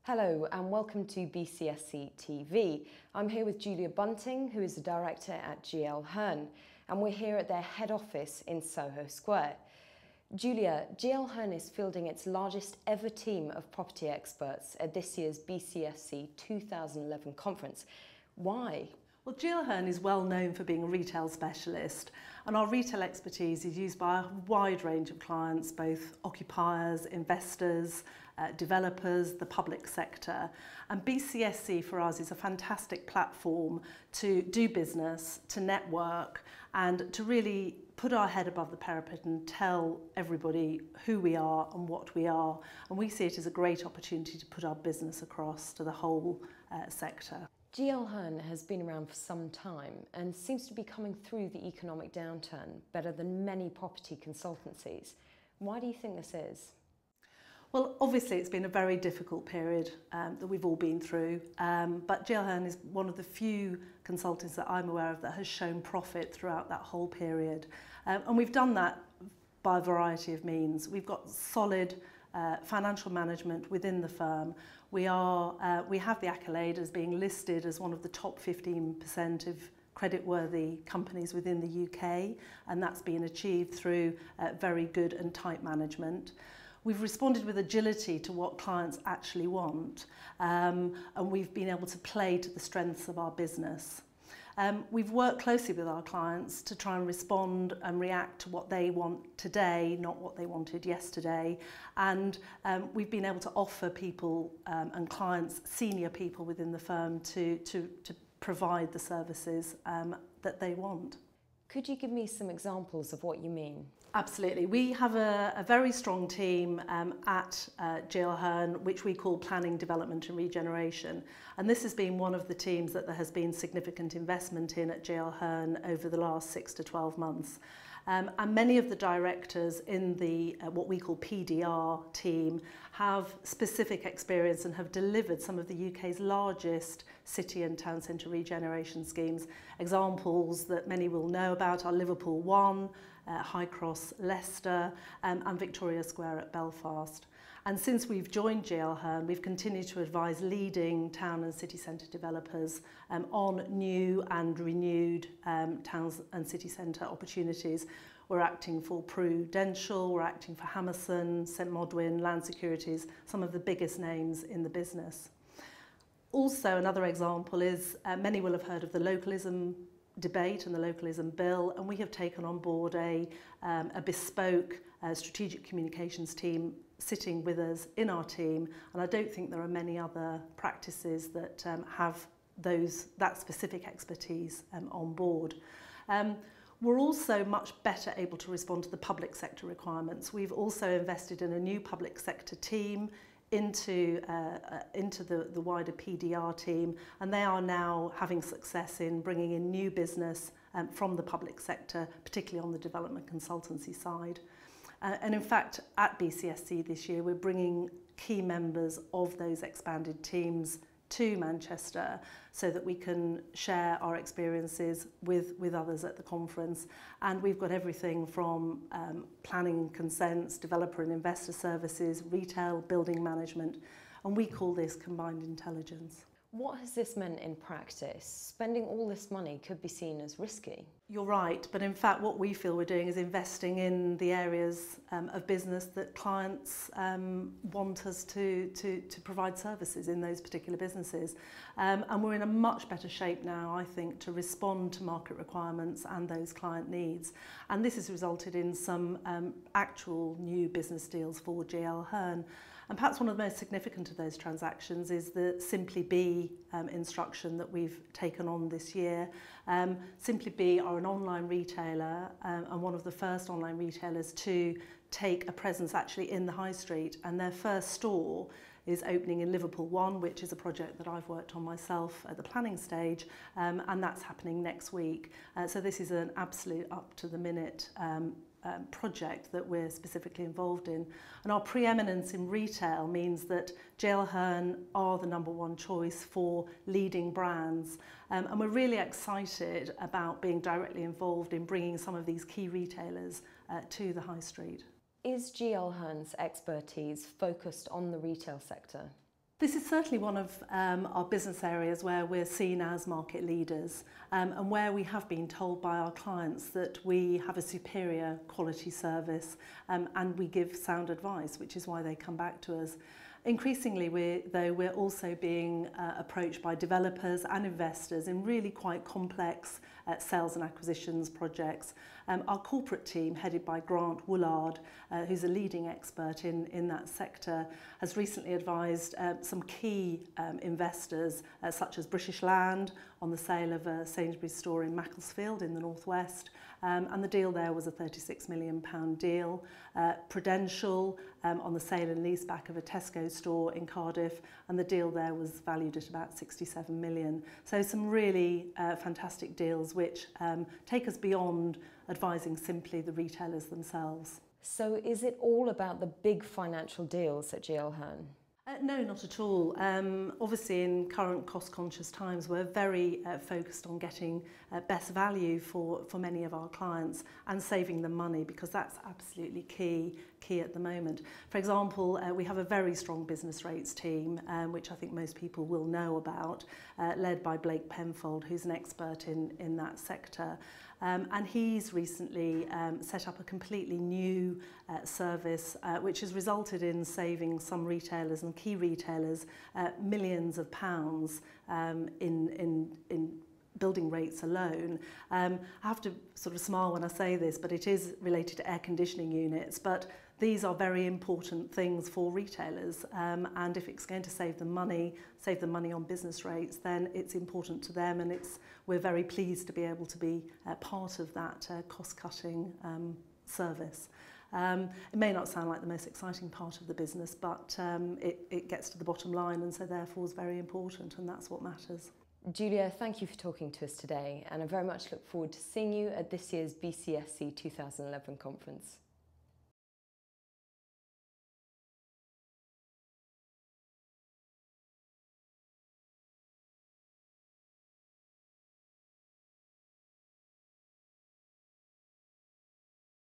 Hello and welcome to BCSC TV. I'm here with Giulia Bunting, who is the director at Hearn, and we're here at their head office in Soho Square. Giulia, Hearn is fielding its largest ever team of property experts at this year's BCSC 2011 conference. Why? Well, Hearn is well known for being a retail specialist, and our retail expertise is used by a wide range of clients, both occupiers, investors, developers, the public sector. And BCSC for us is a fantastic platform to do business, to network, and to really put our head above the parapet and tell everybody who we are and what we are. And we see it as a great opportunity to put our business across to the whole sector. Hearn has been around for some time and seems to be coming through the economic downturn better than many property consultancies. Why do you think this is? Well, obviously it's been a very difficult period that we've all been through, but Hearn is one of the few consultants that I'm aware of that has shown profit throughout that whole period. And we've done that by a variety of means. We've got solid financial management within the firm. We have the accolade as being listed as one of the top 15% of creditworthy companies within the UK, and that's been achieved through very good and tight management. We've responded with agility to what clients actually want, and we've been able to play to the strengths of our business. We've worked closely with our clients to try and respond and react to what they want today, not what they wanted yesterday. And we've been able to offer people and clients, senior people within the firm, to provide the services that they want. Could you give me some examples of what you mean? Absolutely. We have a very strong team at Hearn, which we call Planning, Development and Regeneration. And this has been one of the teams that there has been significant investment in at Hearn over the last 6 to 12 months. And many of the directors in the what we call PDR team have specific experience and have delivered some of the UK's largest city and town centre regeneration schemes. Examples that many will know about are Liverpool 1, High Cross Leicester and Victoria Square at Belfast. And since we've joined Hearn, we've continued to advise leading town and city centre developers on new and renewed towns and city centre opportunities. We're acting for Prudential, we're acting for Hammerson, St Modwyn, Land Securities, some of the biggest names in the business. Also, another example is many will have heard of the localism debate and the localism bill, and we have taken on board a bespoke strategic communications team sitting with us in our team, and I don't think there are many other practices that have that specific expertise on board. We're also much better able to respond to the public sector requirements. We've also invested in a new public sector team into the wider PDR team, and they are now having success in bringing in new business from the public sector, particularly on the development consultancy side. And in fact, at BCSC this year, we're bringing key members of those expanded teams to Manchester so that we can share our experiences with others at the conference. And we've got everything from planning and consents, developer and investor services, retail, building management, and we call this combined intelligence. What has this meant in practice? Spending all this money could be seen as risky. You're right, but in fact what we feel we're doing is investing in the areas of business that clients want us to provide services in those particular businesses. And we're in a much better shape now, I think, to respond to market requirements and those client needs. And this has resulted in some actual new business deals for Hearn. And perhaps one of the most significant of those transactions is the Simply Be instruction that we've taken on this year. Simply Be are an online retailer and one of the first online retailers to take a presence actually in the high street, and their first store is opening in Liverpool 1, which is a project that I've worked on myself at the planning stage, and that's happening next week. So this is an absolute up-to-the-minute project that we're specifically involved in. And our preeminence in retail means that Hearn are the #1 choice for leading brands. And we're really excited about being directly involved in bringing some of these key retailers to the high street. Is Hearn's expertise focused on the retail sector? This is certainly one of our business areas where we're seen as market leaders and where we have been told by our clients that we have a superior quality service and we give sound advice, which is why they come back to us. Increasingly, we're also being approached by developers and investors in really quite complex sales and acquisitions projects. Our corporate team, headed by Grant Woolard, who's a leading expert in that sector, has recently advised some key investors, such as British Land, on the sale of a Sainsbury's store in Macclesfield in the northwest, and the deal there was a £36 million deal. Prudential on the sale and leaseback of a Tesco store in Cardiff, and the deal there was valued at about 67 million. So some really fantastic deals which take us beyond advising simply the retailers themselves. So is it all about the big financial deals at GL Hearn? No, not at all. Obviously, in current cost-conscious times, we're very focused on getting best value for many of our clients and saving them money, because that's absolutely key at the moment. For example, we have a very strong business rates team, which I think most people will know about, led by Blake Penfold, who's an expert in that sector. And he's recently set up a completely new service which has resulted in saving some retailers and key retailers millions of pounds in building rates alone. I have to sort of smile when I say this, but it is related to air conditioning units. But these are very important things for retailers, and if it's going to save them money on business rates, then it's important to them, and we're very pleased to be able to be part of that cost-cutting service. It may not sound like the most exciting part of the business, but it gets to the bottom line, and so therefore is very important, and that's what matters. Giulia, thank you for talking to us today, and I very much look forward to seeing you at this year's BCSC 2011 conference.